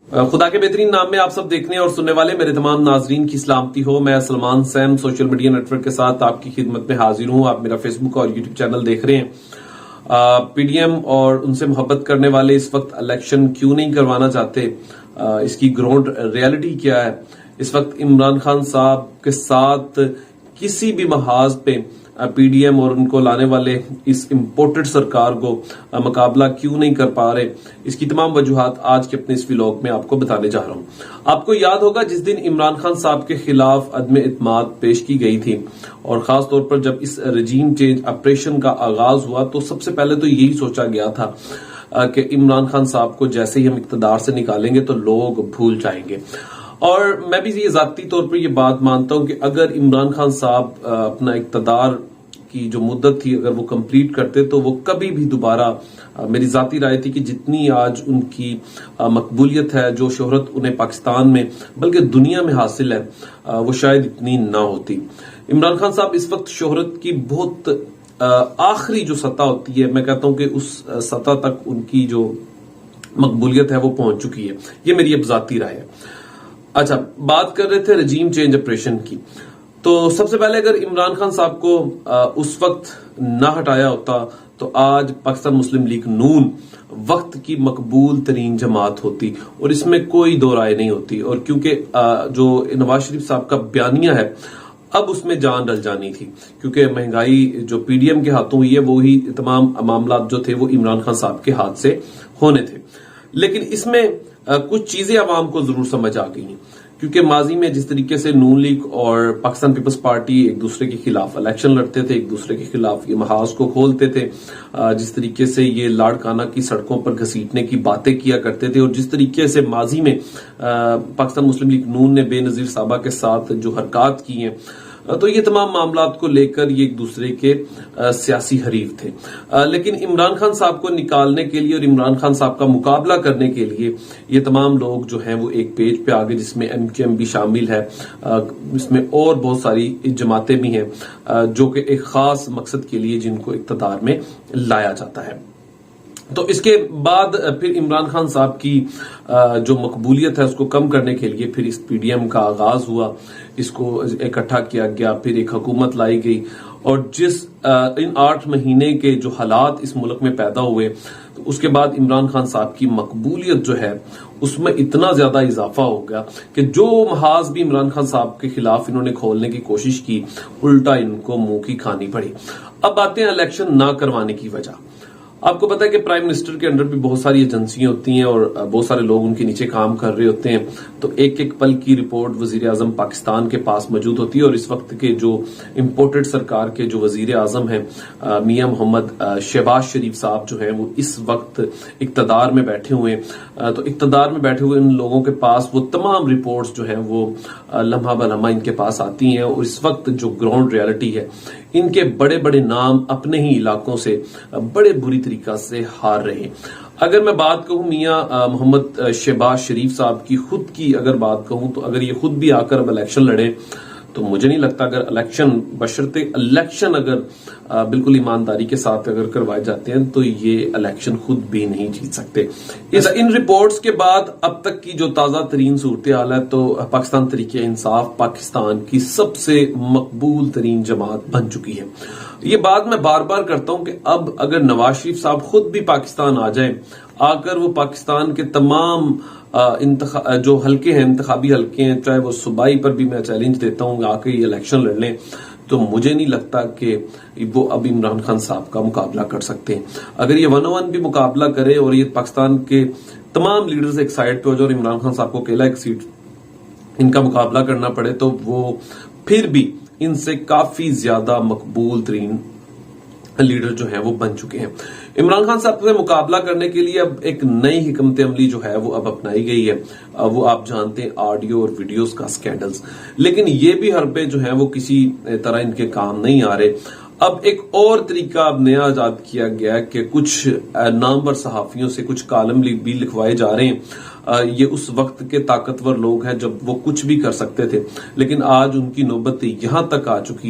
खुदा के बेहतरीन नाम में आप सब देखने और सुनने वाले मेरे तमाम नाजरीन की सलामती हो। मैं Salman Sam social media network के साथ आपकी खिदमत में हाजिर हूं। आप मेरा फेसबुक और यूट्यूब चैनल देख रहे हैं। पीडीएम और उनसे मोहब्बत करने वाले इस वक्त इलेक्शन क्यों नहीं करवाना चाहते, इसकी ग्राउंड रियलिटी क्या है? इस वक्त इमरान खान साहब के साथ किसी भी महाज पे पीडीएम और उनको लाने वाले इस इम्पोर्टेड सरकार को मुकाबला क्यों नहीं कर पा रहे, इसकी तमाम वजूहात आज के अपने इस व्लॉग में आपको बताने जा रहा हूं। आपको याद होगा जिस दिन इमरान खान साहब के खिलाफ अदम इत्माद पेश की गई थी और खास तौर पर जब इस रजीम चेंज ऑपरेशन का आगाज हुआ तो सबसे पहले तो यही सोचा गया था कि इमरान खान साहब को जैसे ही हम इक्तदार से निकालेंगे तो लोग भूल जाएंगे। और मैं भी ये जाती तौर पर ये बात मानता हूं कि अगर इमरान खान साहब अपना इक्तदार की जो मुद्दत थी अगर वो कंप्लीट करते तो वो कभी भी दोबारा, मेरी जाती राय थी कि जितनी आज उनकी मकबूलियत है, जो शोहरत उन्हें पाकिस्तान में बल्कि दुनिया में हासिल है, वो शायद इतनी ना होती। इमरान खान साहब इस वक्त शोहरत की बहुत आखिरी जो सतह होती है, मैं कहता हूं कि उस सतह तक उनकी जो मकबूलियत है वो पहुंच चुकी है। ये मेरी अब जाती राय है। अच्छा, बात कर रहे थे रजीम चेंज ऑपरेशन की। तो सबसे पहले अगर इमरान खान साहब को उस वक्त ना हटाया होता तो आज पाकिस्तान मुस्लिम लीग नून वक्त की मकबूल तरीन जमात होती और इसमें कोई दो राय नहीं होती। और क्योंकि जो नवाज शरीफ साहब का बयानिया है अब उसमें जान डल जानी थी, क्योंकि महंगाई जो पीडीएम के हाथों हुई है वो ही तमाम मामला जो थे वो इमरान खान साहब के हाथ से होने थे। लेकिन इसमें कुछ चीजें आवाम को जरूर समझ आ गई, क्योंकि माजी में जिस तरीके से नून लीग और पाकिस्तान पीपल्स पार्टी एक दूसरे के खिलाफ इलेक्शन लड़ते थे, एक दूसरे के खिलाफ ये महाज को खोलते थे, जिस तरीके से ये लाड़काना की सड़कों पर घसीटने की बातें किया करते थे और जिस तरीके से माजी में पाकिस्तान मुस्लिम लीग नून ने बेनजीर साहबा के साथ जो हरकत की हैं, तो ये तमाम मामलात को लेकर ये एक दूसरे के सियासी हरीफ थे। लेकिन इमरान खान साहब को निकालने के लिए और इमरान खान साहब का मुकाबला करने के लिए ये तमाम लोग जो हैं वो एक पेज पे आ गए, जिसमें एमक्यूएम भी शामिल है, इसमें और बहुत सारी जमातें भी हैं जो कि एक खास मकसद के लिए जिनको इक्तदार में लाया जाता है। तो इसके बाद फिर इमरान खान साहब की जो मकबूलियत है उसको कम करने के लिए फिर इस पीडीएम का आगाज हुआ, इसको इकट्ठा किया गया, फिर एक हुकूमत लाई गई और जिस इन 8 महीने के जो हालात इस मुल्क में पैदा हुए तो उसके बाद इमरान खान साहब की मकबूलियत जो है उसमें इतना ज्यादा इजाफा हो गया कि जो महाज भी इमरान खान साहब के खिलाफ इन्होंने खोलने की कोशिश की उल्टा इनको मुंह की खानी पड़ी। अब आते हैं इलेक्शन ना करवाने की वजह। आपको पता है कि प्राइम मिनिस्टर के अंडर भी बहुत सारी एजेंसियां होती हैं और बहुत सारे लोग उनके नीचे काम कर रहे होते हैं, तो एक एक पल की रिपोर्ट वजीर आजम पाकिस्तान के पास मौजूद होती है। और इस वक्त के जो इम्पोर्टेड सरकार के जो वजीर आजम हैं मियां मोहम्मद शहबाज शरीफ साहब जो हैं वो इस वक्त इक्तदार में बैठे हुए हैं। तो इक्तदार में बैठे हुए इन लोगों के पास वो तमाम रिपोर्ट्स जो हैं वो लम्हा बलम्हा इनके पास आती हैं और इस वक्त जो ग्राउंड रियलिटी है, इनके बड़े बड़े नाम अपने ही इलाकों से बड़े बुरी तरीका से हार रहे हैं। अगर मैं बात कहूं मियां मोहम्मद शहबाज शरीफ साहब की खुद की अगर बात कहूं तो अगर ये खुद भी आकर अब इलेक्शन लड़े तो मुझे नहीं लगता, अगर इलेक्शन बशर्ते इलेक्शन अगर बिल्कुल ईमानदारी के साथ अगर करवाए जाते हैं तो ये इलेक्शन खुद भी नहीं जीत सकते। इन रिपोर्ट्स के बाद अब तक की जो ताजा तरीन सूरत हाल है तो पाकिस्तान तरीके इंसाफ पाकिस्तान की सबसे मकबूल तरीन जमात बन चुकी है। ये बात मैं बार बार करता हूं कि अब अगर नवाज शरीफ साहब खुद भी पाकिस्तान आ जाए, आकर वो पाकिस्तान के तमाम जो हल्के हैं, इंतखाबी हल्के हैं, चाहे वो सूबाई पर भी मैं चैलेंज देता हूं आके ये इलेक्शन लड़ लें, तो मुझे नहीं लगता कि वो अब इमरान खान साहब का मुकाबला कर सकते हैं। अगर ये 1-on-1 भी मुकाबला करे और ये पाकिस्तान के तमाम लीडर्स एक साइड पे हो जाए और इमरान खान साहब को अकेला एक सीट इनका मुकाबला करना पड़े तो वो फिर भी इनसे काफी ज्यादा मकबूल तरीन लीडर जो है वो बन चुके हैं। इमरान खान साहब से मुकाबला करने के लिए अब एक नई हिकमत अमली जो है वो अब अपनाई गई है। वो आप जानते हैं ऑडियो और वीडियोस का स्कैंडल्स, लेकिन ये भी हरबे जो है वो किसी तरह इनके काम नहीं आ रहे। अब एक और तरीका अब नया इजाद किया गया कि कुछ नामवर सहाफियों से कुछ कालम भी लिखवाए जा रहे हैं। ये उस वक्त के ताकतवर लोग हैं जब वो कुछ भी कर सकते थे, लेकिन आज उनकी नौबत यहां तक आ चुकी